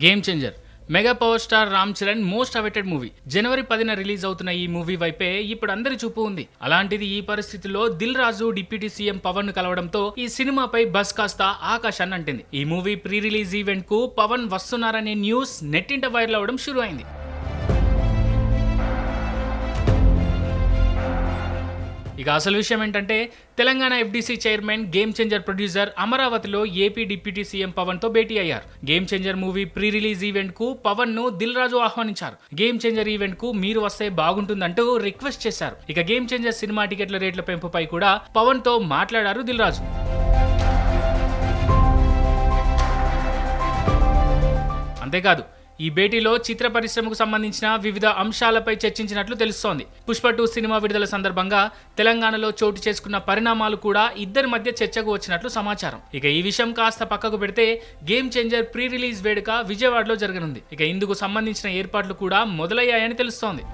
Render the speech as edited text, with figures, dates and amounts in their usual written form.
Game changer mega power star Ram Charan most awaited movie. జనవరి 10న release అవుతున్న ఈ మూవీ వైపే ఇప్పుడు అందరి చూపు ఉంది. అలాంటిది ఈ పరిస్థితిలో దిల్ రాజు డిప్యూటీ సీఎం పవన్ ను కలవడంతో ఈ సినిమాపై బస్ కాస్త ఆకాశాన్ని అంటింది. ఈ మూవీ ప్రీ రిలీజ్ ఈవెంట్ కు పవన్ వస్తున్నారనే న్యూస్ నెట్టింట వైరల్ అవడం షురు అయింది. ఇక అసలు విషయం ఏంటంటే Telangana FDC chairman game changer producer అమరావతిలో ఏపీ డిప్యూటీ సీఎం పవన్ తో భేటీ అయ్యారు. Game changer movie pre release event కు పవన్ ను దిల్ రాజు ఆహ్వానించారు. గేమ్ చేంజర్ ఈవెంట్ కు మీరు వస్తే బాగుంటుందంటూ రిక్వెస్ట్ చేశారు. ఇక గేమ్ చేంజర్ సినిమా టికెట్ల రేట్ల పెంపుపై కూడా పవన్ తో మాట్లాడారు దిల్ రాజు. అంతేకాదు ఈ భేటీలో చిత్ర పరిశ్రమకు సంబంధించిన వివిధ అంశాలపై చర్చించినట్లు తెలుస్తోంది. పుష్ప 2 సినిమా విడుదల సందర్భంగా తెలంగాణలో చోటు చేసుకున్న పరిణామాలు కూడా ఇద్దరి మధ్య చర్చకు వచ్చినట్లు సమాచారం. ఇక ఈ విషయం కాస్త పక్కకు పెడితే గేమ్ చేంజర్ ప్రీ రిలీజ్ వేడుక విజయవాడలో జరగనుంది. ఇక ఇందుకు సంబంధించిన ఏర్పాట్లు కూడా మొదలయ్యాయని తెలుస్తోంది.